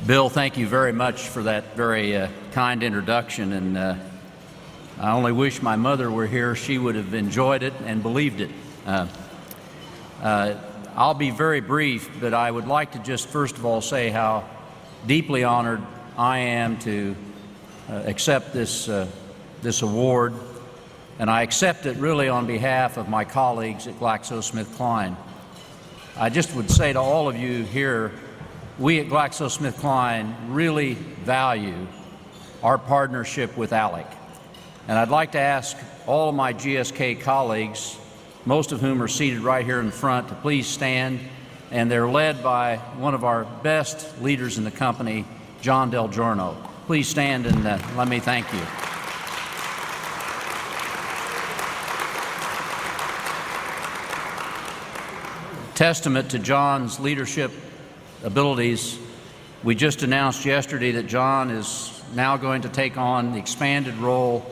Bill, thank you very much for that very kind introduction, and I only wish my mother were here. She would have enjoyed it and believed it. I'll be very brief, but I would like to just first of all say how deeply honored I am to accept this award, and I accept it really on behalf of my colleagues at GlaxoSmithKline. I just would say to all of you here, we at GlaxoSmithKline really value our partnership with ALEC. And I'd like to ask all of my GSK colleagues, most of whom are seated right here in front, to please stand. And they're led by one of our best leaders in the company, John Del Giorno. Please stand and let me thank you. Testament to John's leadership abilities, we just announced yesterday that John is now going to take on the expanded role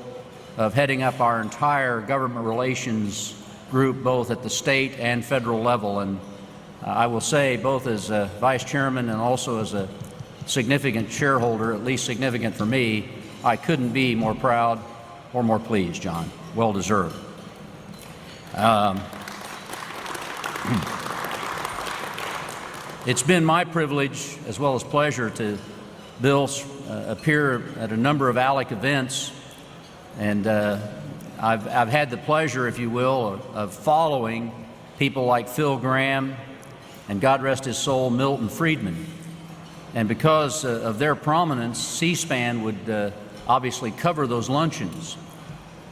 of heading up our entire government relations group, both at the state and federal level. And I will say, both as a vice chairman and also as a significant shareholder, at least significant for me, I couldn't be more proud or more pleased, John. Well deserved. It's been my privilege as well as pleasure to, Bill, appear at a number of ALEC events, and I've had the pleasure, if you will, of following people like Phil Graham and, God rest his soul, Milton Friedman. And because of their prominence, C-SPAN would obviously cover those luncheons.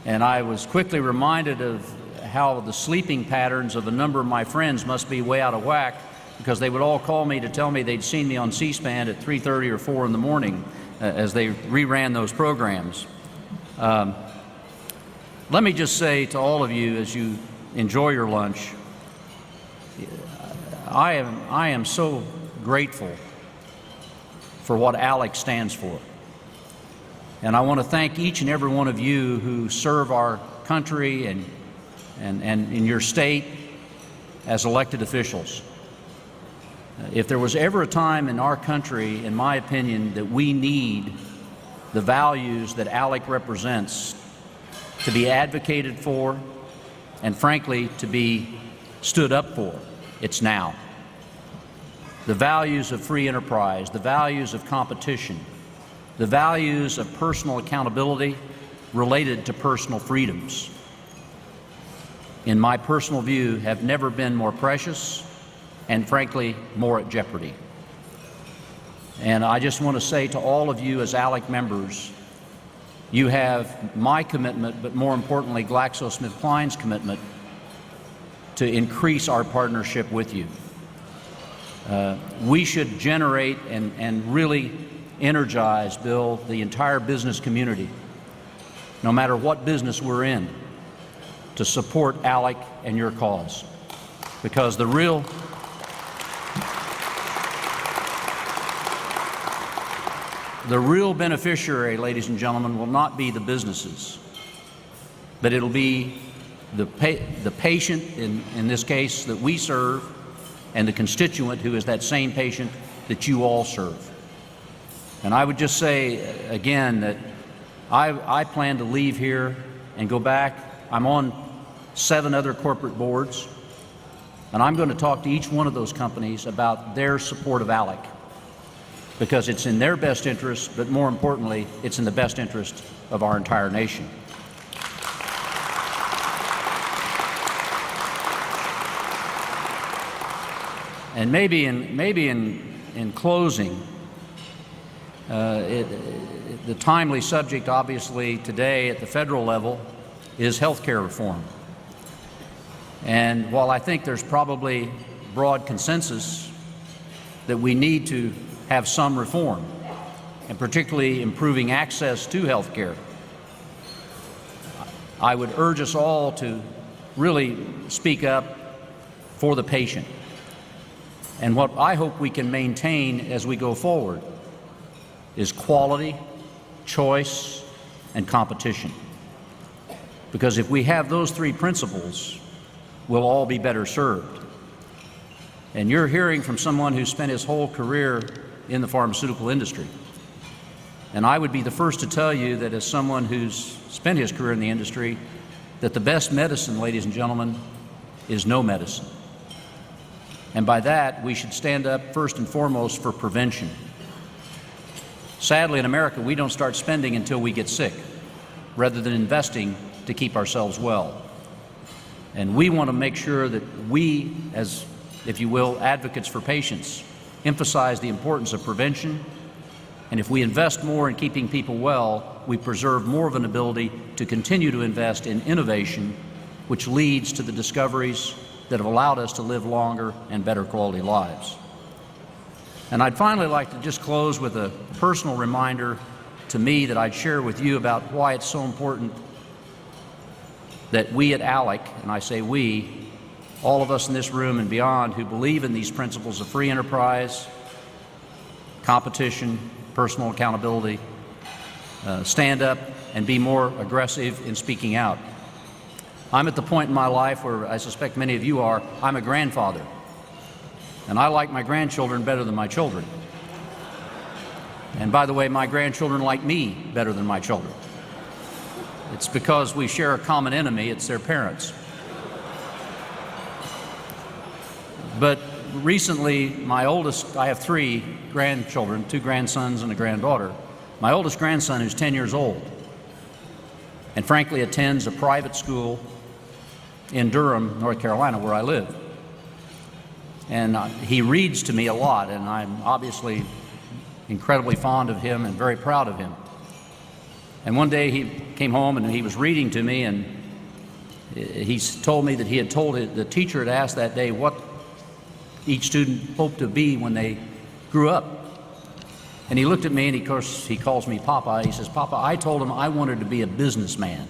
And I was quickly reminded of how the sleeping patterns of a number of my friends must be way out of whack, because they would all call me to tell me they'd seen me on C-SPAN at 3:30 or 4 in the morning as they reran those programs. Let me just say to all of you, as you enjoy your lunch, I am so grateful for what ALEC stands for. And I want to thank each and every one of you who serve our country and in your state as elected officials. If there was ever a time in our country, in my opinion, that we need the values that ALEC represents to be advocated for and, frankly, to be stood up for, it's now. The values of free enterprise, the values of competition, the values of personal accountability related to personal freedoms, in my personal view, have never been more precious and, frankly, more at jeopardy. And I just want to say to all of you as ALEC members, you have my commitment, but more importantly, GlaxoSmithKline's commitment to increase our partnership with you. We should generate and really energize, Bill, the entire business community, no matter what business we're in, to support ALEC and your cause. Because the real beneficiary, ladies and gentlemen, will not be the businesses, but it'll be the patient, in this case, that we serve, and the constituent who is that same patient that you all serve. And I would just say, again, that I plan to leave here and go back. I'm on 7 other corporate boards, and I'm going to talk to each one of those companies about their support of ALEC, because it's in their best interest, but more importantly, it's in the best interest of our entire nation. And maybe in closing, the timely subject, obviously, today at the federal level is health care reform. And while I think there's probably broad consensus that we need to have some reform, and particularly improving access to health care, I would urge us all to really speak up for the patient. And what I hope we can maintain as we go forward is quality, choice, and competition. Because if we have those 3 principles, we'll all be better served. And you're hearing from someone who spent his whole career in the pharmaceutical industry. And I would be the first to tell you that as someone who's spent his career in the industry, that the best medicine, ladies and gentlemen, is no medicine. And by that, we should stand up first and foremost for prevention. Sadly, in America, we don't start spending until we get sick, rather than investing to keep ourselves well. And we want to make sure that we, as, if you will, advocates for patients, emphasize the importance of prevention. And if we invest more in keeping people well, we preserve more of an ability to continue to invest in innovation, which leads to the discoveries that have allowed us to live longer and better quality lives. And I'd finally like to just close with a personal reminder to me that I'd share with you about why it's so important that we at ALEC, and I say we, all of us in this room and beyond who believe in these principles of free enterprise, competition, personal accountability, stand up and be more aggressive in speaking out. I'm at the point in my life where I suspect many of you are, I'm a grandfather. And I like my grandchildren better than my children. And by the way, my grandchildren like me better than my children. It's because we share a common enemy, it's their parents. But recently, my oldest, I have 3 grandchildren, 2 grandsons and a granddaughter. My oldest grandson, who's 10 years old, and frankly attends a private school in Durham, North Carolina, where I live. And he reads to me a lot, and I'm obviously incredibly fond of him and very proud of him. And one day he came home and he was reading to me, and he told me that he had told the teacher had asked that day what each student hoped to be when they grew up. And he looked at me, and of course he calls me Papa. He says, "Papa, I told him I wanted to be a businessman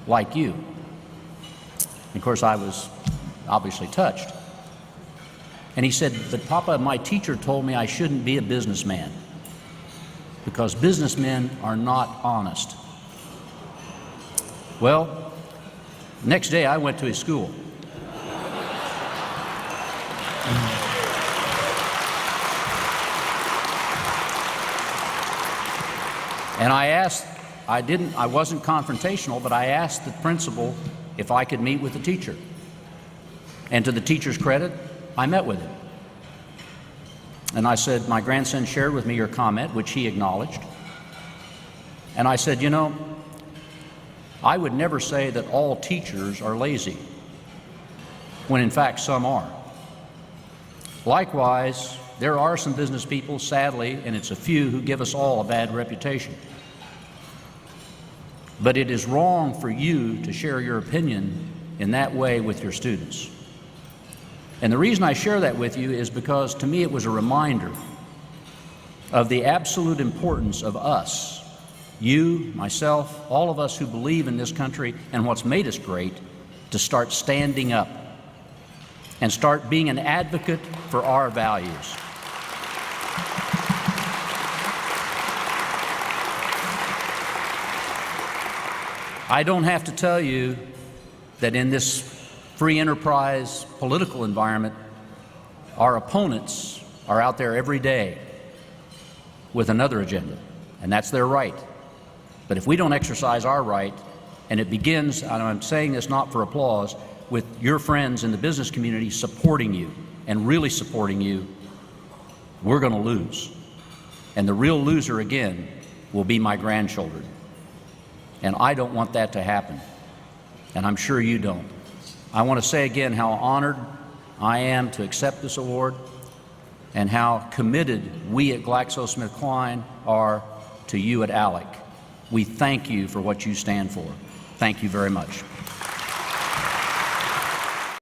like you." And of course I was obviously touched. And he said, "But Papa, my teacher told me I shouldn't be a businessman because businessmen are not honest." Well, next day I went to his school. And I asked, I wasn't confrontational, but I asked the principal if I could meet with the teacher. And to the teacher's credit, I met with him. And I said, "My grandson shared with me your comment," which he acknowledged. And I said, "You know, I would never say that all teachers are lazy, when in fact some are. Likewise, there are some business people, sadly, and it's a few, who give us all a bad reputation. But it is wrong for you to share your opinion in that way with your students." And the reason I share that with you is because to me it was a reminder of the absolute importance of us, you, myself, all of us who believe in this country and what's made us great, to start standing up and start being an advocate for our values. I don't have to tell you that in this free enterprise political environment, our opponents are out there every day with another agenda, and that's their right. But if we don't exercise our right, and it begins, and I'm saying this not for applause, with your friends in the business community supporting you and really supporting you, we're going to lose. And the real loser, again, will be my grandchildren. And I don't want that to happen, and I'm sure you don't. I want to say again how honored I am to accept this award and how committed we at GlaxoSmithKline are to you at ALEC. We thank you for what you stand for. Thank you very much.